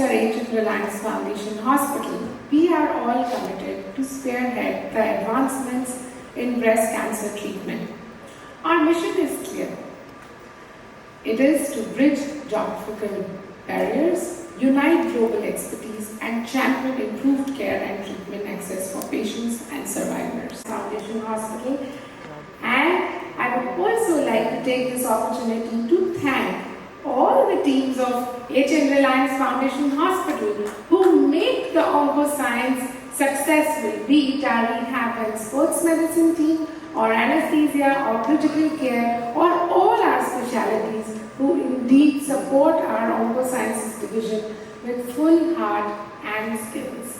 Sir H. Reliance Foundation Hospital, we are all committed to spearhead the advancements in breast cancer treatment. Our mission is clear. It is to bridge geographical barriers, unite global expertise, and champion improved care and treatment access for patients and survivors. Foundation Hospital, and I would also like to take this opportunity to thank all the teams of HN Reliance Foundation Hospital who make the oncoscience successful, be it our rehab and sports medicine team, or anesthesia, or critical care, or all our specialities who indeed support our oncosciences division with full heart and skills.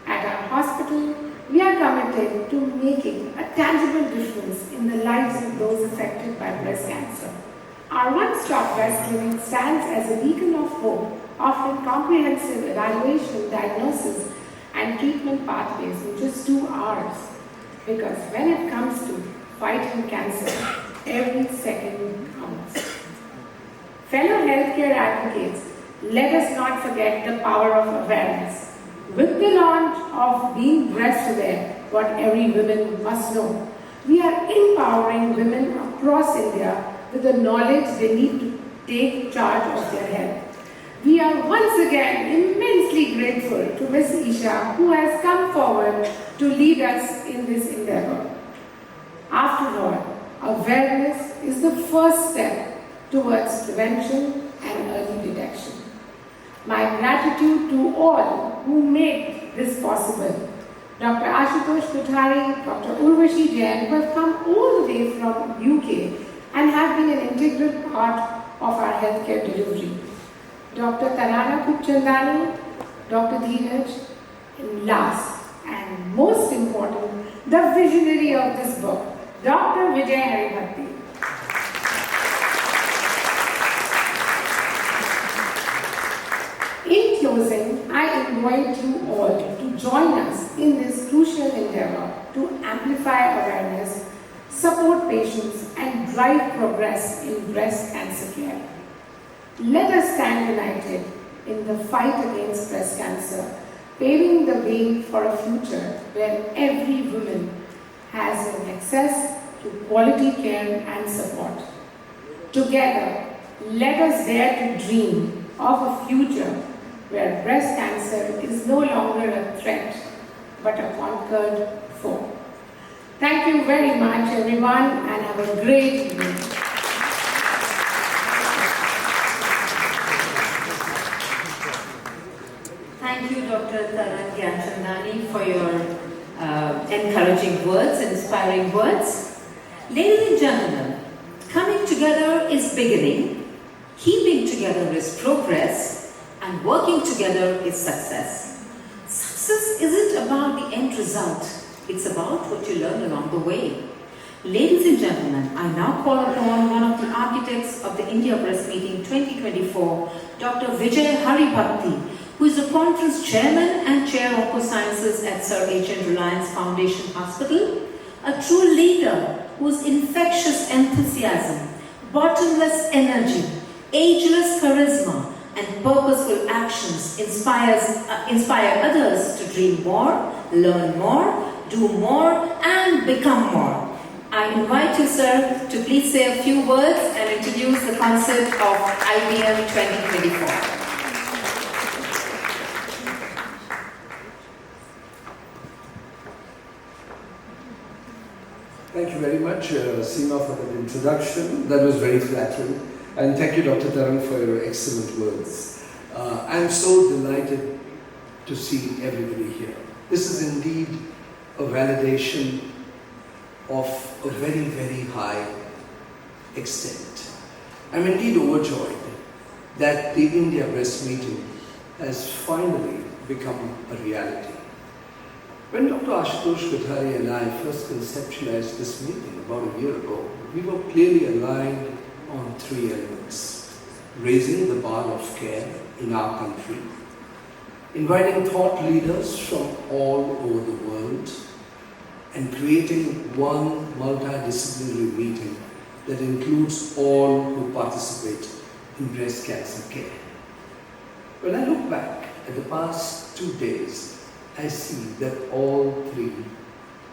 At our hospital, we are committed to making a tangible difference in the lives of those affected by breast cancer. Our one-stop breast clinic stands as a beacon of hope, offering comprehensive evaluation, diagnosis, and treatment pathways in just 2 hours. Because when it comes to fighting cancer, every second counts. Fellow healthcare advocates, let us not forget the power of awareness. With the launch of Being Breast Aware, what every woman must know, we are empowering women across India with the knowledge they need to take charge of their health. We are once again immensely grateful to Ms. Isha, who has come forward to lead us in this endeavor. After all, awareness is the first step towards prevention and early detection. My gratitude to all who made this possible. Dr. Ashutosh Kothari, Dr. Urvashi Jain, who have come all the way from UK and have been an integral part of our healthcare delivery. Dr. Tarana Kupchandani, Dr. Dheeraj, and last and most important, the visionary of this book, Dr. Vijay Haribhakti. In closing, I invite you all to join us in this crucial endeavor to amplify awareness, support patients, and drive progress in breast cancer care. Let us stand united in the fight against breast cancer, paving the way for a future where every woman has an access to quality care and support. Together, let us dare to dream of a future where breast cancer is no longer a threat, but a conquered foe. Thank you very much, everyone, and have a great evening. Thank you, Dr. Taran Gyanchandani, for your encouraging words, inspiring words. Ladies and gentlemen, coming together is beginning, keeping together is progress, and working together is success. Success isn't about the end result, it's about what you learn along the way. Ladies and gentlemen, I now call upon one of the architects of the India Breast Meeting 2024, Dr. Vijay Haribhakti, who is the conference chairman and chair of Oncosciences at Sir H.N. Reliance Foundation Hospital, a true leader whose infectious enthusiasm, bottomless energy, ageless charisma, and purposeful actions inspire others to dream more, learn more, do more, and become more. I invite you, sir, to please say a few words and introduce the concept of IBM 2024. Thank you very much, Seema, for that introduction. That was very flattering. And thank you, Dr. Taran, for your excellent words. I'm so delighted to see everybody here. This is indeed a validation of a very, very high extent. I'm indeed overjoyed that the India Breast Meeting has finally become a reality. When Dr. Ashutosh Kothari and I first conceptualized this meeting about a year ago, we were clearly aligned on 3 elements: raising the bar of care in our country, inviting thought leaders from all over the world, and creating one multidisciplinary meeting that includes all who participate in breast cancer care. When I look back at the past 2 days, I see that all three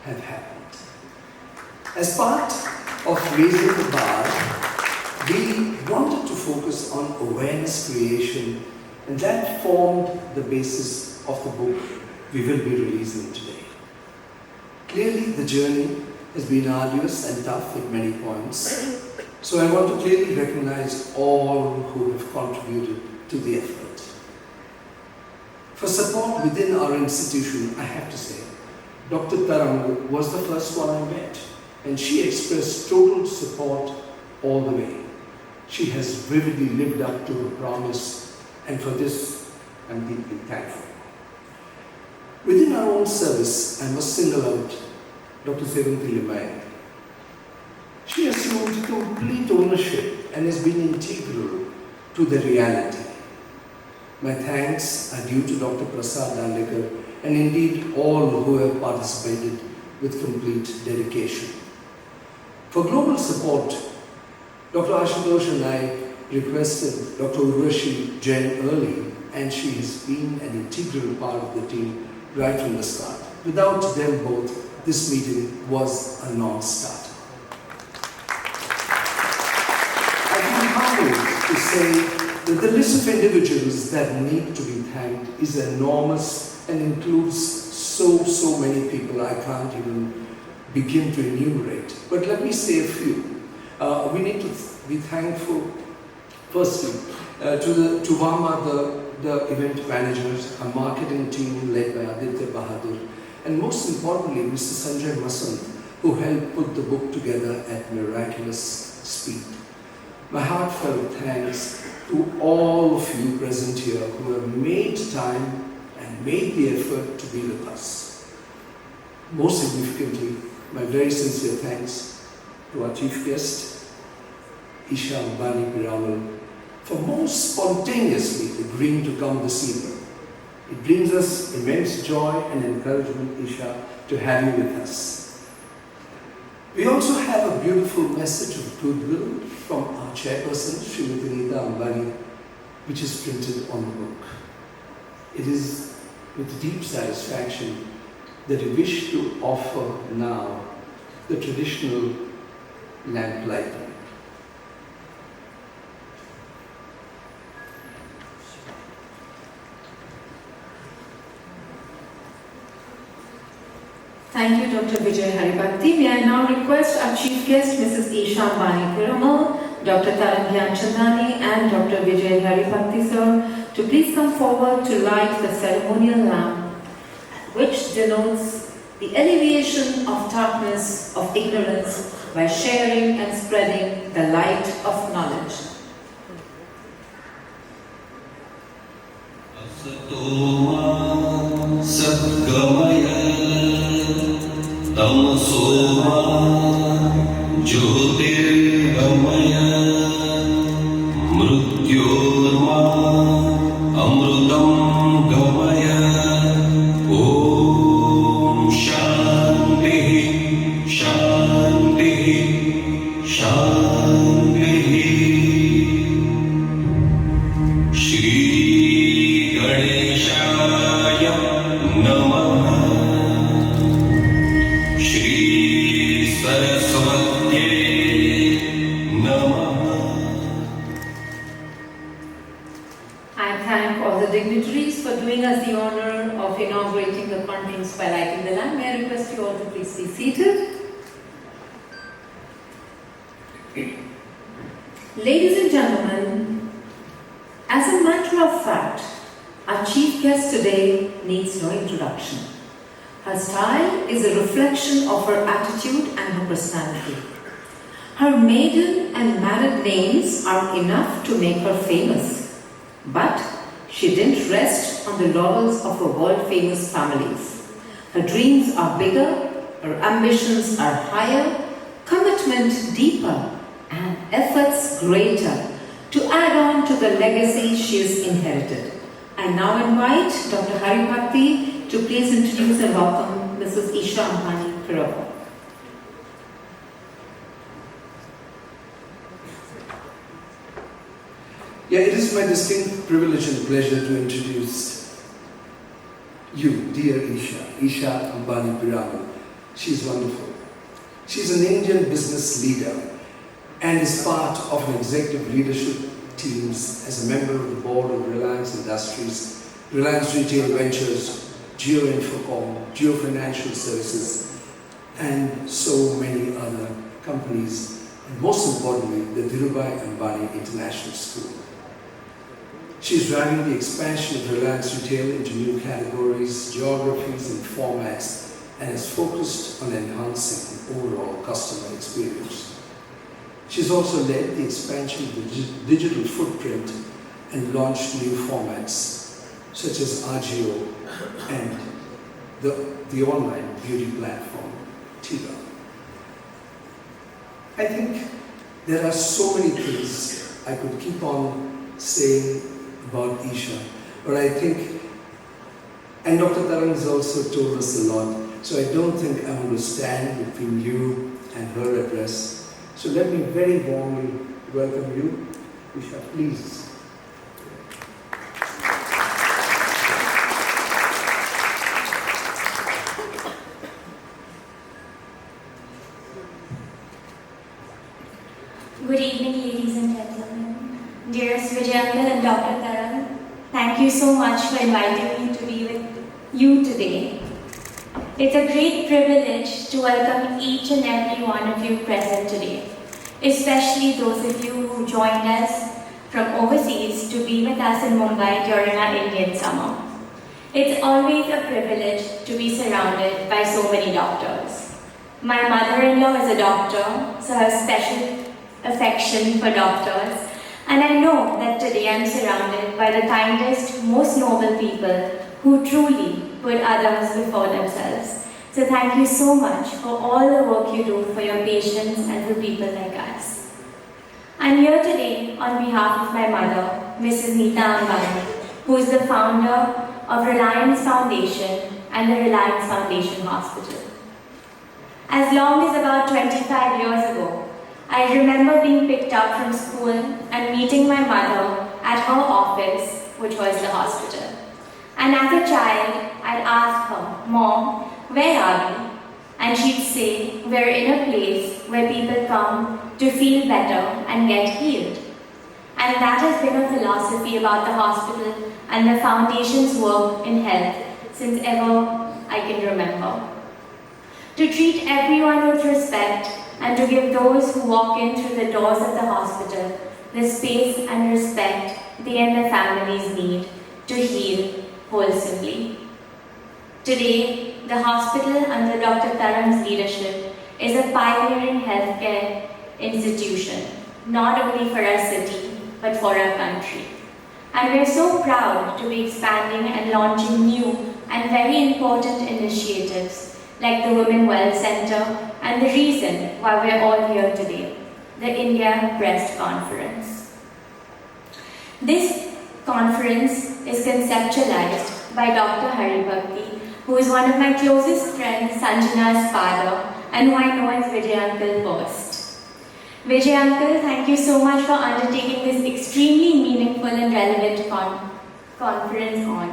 have happened. As part of raising the bar, we wanted to focus on awareness creation, and that formed the basis of the book we will be releasing today. Clearly, the journey has been arduous and tough at many points, so I want to clearly recognize all who have contributed to the effort. For support within our institution, I have to say, Dr. Tarang was the first one I met, and she expressed total support all the way. She has vividly lived up to her promise, and for this, I'm deeply thankful. Within our own service, I must single out Dr. Sevanthi Limai. She assumed complete ownership and has been integral to the reality. My thanks are due to Dr. Prasad Dandekar and indeed all who have participated with complete dedication. For global support, Dr. Ashutosh and I requested Dr. Urvashi Jain early, and she has been an integral part of the team right from the start. Without them both, this meeting was a non-starter. I am humbled to say that the list of individuals that need to be thanked is enormous and includes so many people I can't even begin to enumerate. But let me say a few. We need to be thankful, firstly, to Vama, the event managers, our marketing team led by Aditya Bahadur, and most importantly, Mr. Sanjay Masant, who helped put the book together at miraculous speed. My heartfelt thanks to all of you present here who have made time and made the effort to be with us. Most significantly, my very sincere thanks to our chief guest, Isha Ambani Piramal, for most spontaneously agreeing to come this evening. It brings us immense joy and encouragement, Isha, to have you with us. We also have a beautiful message of goodwill from our chairperson, Srimati Nita Ambani, which is printed on the book. It is with deep satisfaction that we wish to offer now the traditional lamp lighting. Thank you, Dr. Vijay Haribhakti. May I now request our chief guest, Mrs. Isha Ambani Piramal, Dr. Tarang Gyanchandani and Dr. Vijay Haribhakti sir, to please come forward to light the ceremonial lamp, which denotes the alleviation of darkness, of ignorance, by sharing and spreading the light of knowledge. Tamasoma Jyotirgamaya Mrityorma Amrutam Gamaya Om Shanti Shanti Shanti Shri Ganeshaya Namah I thank all the dignitaries for doing us the honor of inaugurating the conference by lighting the lamp. May I request you all to please be seated. Ladies and gentlemen, as a matter of fact, our chief guest today needs no introduction. Her style is a reflection of her attitude and her personality. Her maiden and married names are enough to make her famous. But she didn't rest on the laurels of her world-famous families. Her dreams are bigger, her ambitions are higher, commitment deeper, and efforts greater to add on to the legacy she has inherited. I now invite Dr. Haribhakti to please introduce and welcome Mrs. Isha Ambani Piramal. Yeah, it is my distinct privilege and pleasure to introduce you, dear Isha Ambani Piramal. She's wonderful. She's an Indian business leader and is part of an executive leadership teams as a member of the board of Reliance Industries, Reliance Retail Ventures, Geo Infocom, Geo Financial Services, and so many other companies, and most importantly, the Dhirubhai Ambani International School. She is driving the expansion of Reliance Retail into new categories, geographies, and formats, and is focused on enhancing the overall customer experience. She's also led the expansion of the digital footprint and launched new formats such as Agio and the online beauty platform, Tira. I think there are so many things I could keep on saying about Isha, but I think, and Dr. Taran has also told us a lot, so I don't think I'm going to stand between you and her address. So let me very warmly welcome you, Isha, please. Good evening, ladies and gentlemen. Dearest Vijay Uncle and Dr. Taran, thank you so much for inviting me to be with you today. It's a great privilege to welcome each and every one of you present today, especially those of you who joined us from overseas to be with us in Mumbai during our Indian summer. It's always a privilege to be surrounded by so many doctors. My mother-in-law is a doctor, so I have special affection for doctors, and I know that today I'm surrounded by the kindest, most noble people who truly put others before themselves. So thank you so much for all the work you do for your patients and for people like us. I'm here today on behalf of my mother, Mrs. Neeta Ambani, who is the founder of Reliance Foundation and the Reliance Foundation Hospital. As long as about 25 years ago, I remember being picked up from school and meeting my mother at her office, which was the hospital. And as a child, I'd ask her, "Mom, where are we?" And she'd say, "We're in a place where people come to feel better and get healed." And that has been a philosophy about the hospital and the foundation's work in health since ever I can remember. To treat everyone with respect and to give those who walk in through the doors of the hospital the space and respect they and their families need to heal wholesomely. Today, the hospital under Dr. Taran's leadership is a pioneering healthcare institution, not only for our city, but for our country. And we're so proud to be expanding and launching new and very important initiatives like the Women Well Center and the reason why we're all here today, the India Breast Conference. This conference is conceptualized by Dr. Hari Bhakti, who is one of my closest friends, Sanjana's father, and who I know as Vijay Uncle first. Vijay Uncle, thank you so much for undertaking this extremely meaningful and relevant conference on.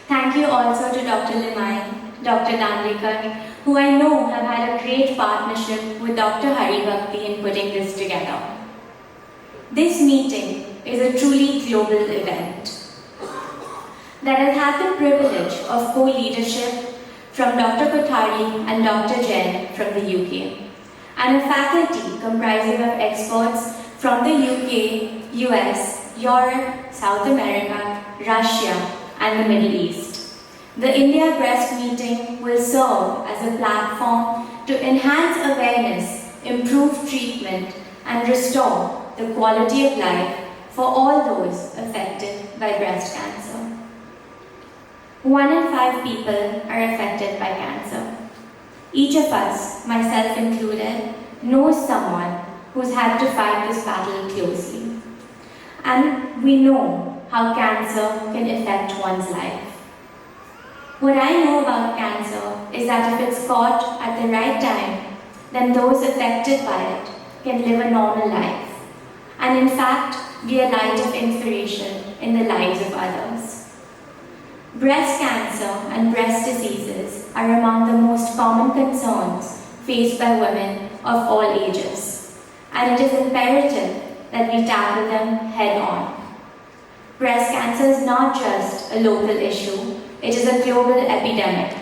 Thank you also to Dr. Limai, Dr. Dandekar, who I know have had a great partnership with Dr. Hari Bhakti in putting this together. This meeting is a truly global event that has had the privilege of co-leadership from Dr. Kothari and Dr. Jain from the UK, and a faculty comprising of experts from the UK, US, Europe, South America, Russia, and the Middle East. The India Breast meeting will serve as a platform to enhance awareness, improve treatment, and restore the quality of life for all those affected by breast cancer. 1 in 5 people are affected by cancer. Each of us, myself included, knows someone who's had to fight this battle closely. And we know how cancer can affect one's life. What I know about cancer is that if it's caught at the right time, then those affected by it can live a normal life. And in fact, be a light of inspiration in the lives of others. Breast cancer and breast diseases are among the most common concerns faced by women of all ages, and it is imperative that we tackle them head-on. Breast cancer is not just a local issue, it is a global epidemic.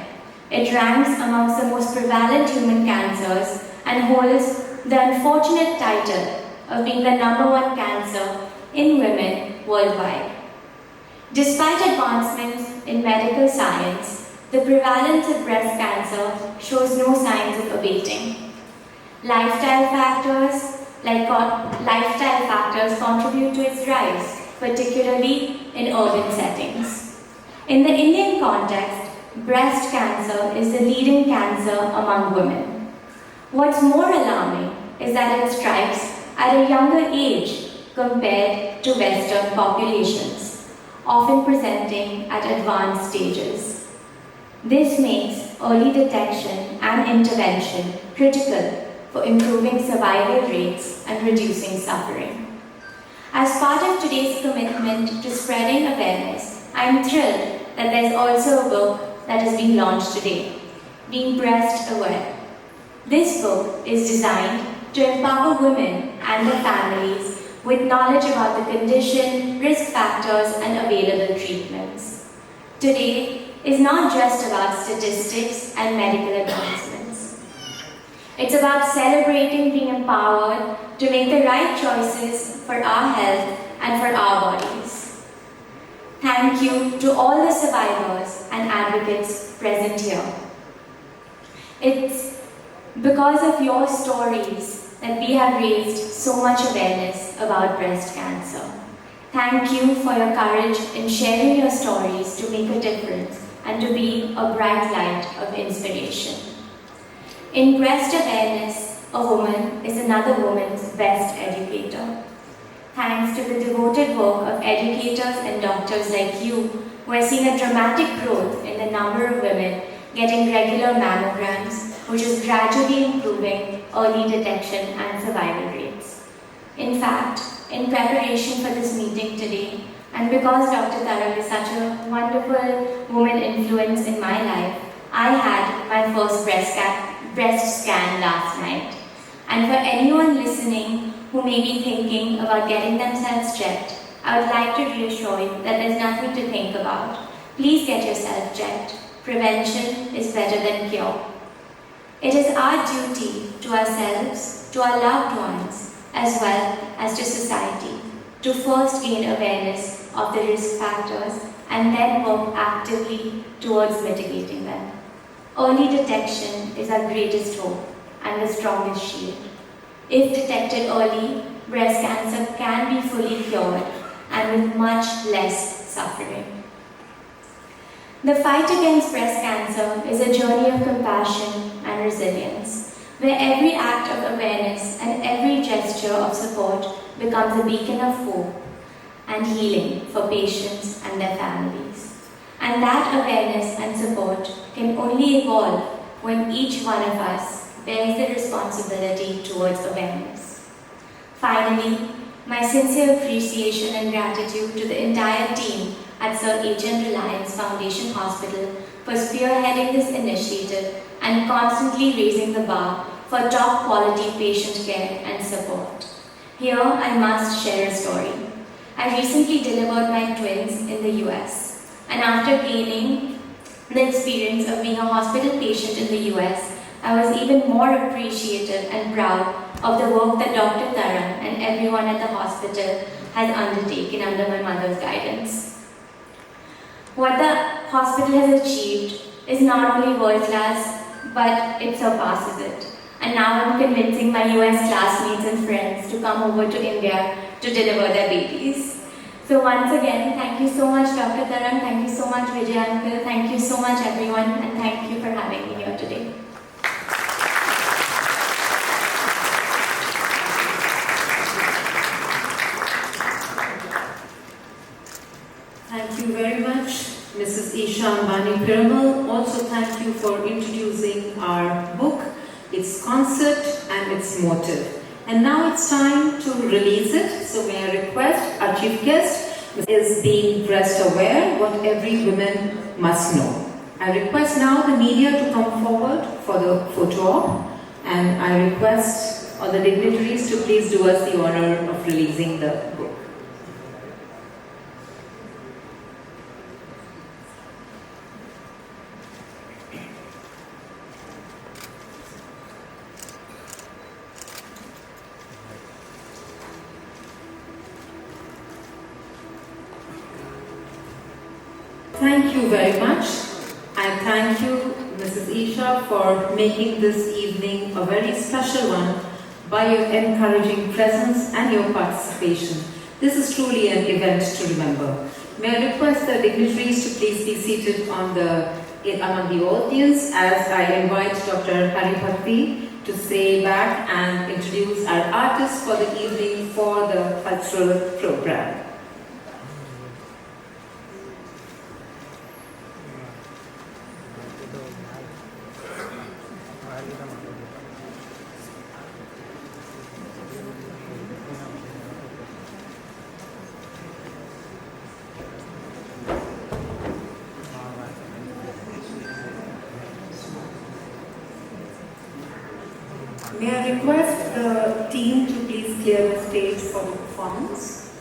It ranks amongst the most prevalent human cancers and holds the unfortunate title of being the #1 cancer in women worldwide. Despite advancements in medical science, the prevalence of breast cancer shows no signs of abating. Lifestyle factors contribute to its rise, particularly in urban settings. In the Indian context, breast cancer is the leading cancer among women. What's more alarming is that it strikes at a younger age compared to Western populations, often presenting at advanced stages. This makes early detection and intervention critical for improving survival rates and reducing suffering. As part of today's commitment to spreading awareness, I am thrilled that there's also a book that is being launched today, Being Breast Aware. This book is designed to empower women and their families with knowledge about the condition, risk factors, and available treatments. Today is not just about statistics and medical advancements. It's about celebrating being empowered to make the right choices for our health and for our bodies. Thank you to all the survivors and advocates present here. It's because of your stories that we have raised so much awareness about breast cancer. Thank you for your courage in sharing your stories to make a difference and to be a bright light of inspiration. In breast awareness, a woman is another woman's best educator. Thanks to the devoted work of educators and doctors like you, we're seeing a dramatic growth in the number of women getting regular mammograms, which is gradually improving early detection and survival rates. In fact, in preparation for this meeting today, and because Dr. Taran is such a wonderful woman influence in my life, I had my first breast scan last night. And for anyone listening who may be thinking about getting themselves checked, I would like to reassure you that there's nothing to think about. Please get yourself checked. Prevention is better than cure. It is our duty to ourselves, to our loved ones, as well as to society, to first gain awareness of the risk factors and then work actively towards mitigating them. Early detection is our greatest hope and the strongest shield. If detected early, breast cancer can be fully cured and with much less suffering. The fight against breast cancer is a journey of compassion and resilience, where every act of awareness and every gesture of support becomes a beacon of hope and healing for patients and their families. And that awareness and support can only evolve when each one of us bears the responsibility towards awareness. Finally, my sincere appreciation and gratitude to the entire team at Sir H.N. Reliance Foundation Hospital for spearheading this initiative and constantly raising the bar for top quality patient care and support. Here, I must share a story. I recently delivered my twins in the US, and after gaining the experience of being a hospital patient in the US, I was even more appreciative and proud of the work that Dr. Taran and everyone at the hospital has undertaken under my mother's guidance. What the hospital has achieved is not only world class, but it surpasses it. And now I'm convincing my US classmates and friends to come over to India to deliver their babies. So once again, thank you so much Dr. Taran, thank you so much Vijay Uncle, thank you so much everyone, and thank you for having me here today. Thank you very much, Mrs. Isha Ambani Piramal. Also thank you for introducing our book, its concept and its motive. And now it's time to release it. So may I request our chief guest is being breast aware, what every woman must know. I request now the media to come forward for the photo op, and I request all the dignitaries to please do us the honor of releasing the book. Thank you very much. I thank you, Mrs. Isha, for making this evening a very special one by your encouraging presence and your participation. This is truly an event to remember. May I request the dignitaries to please be seated among the audience as I invite Dr. Hari Bhakti to stay back and introduce our artists for the evening for the cultural program. May I request the team to please clear the stage for the performance?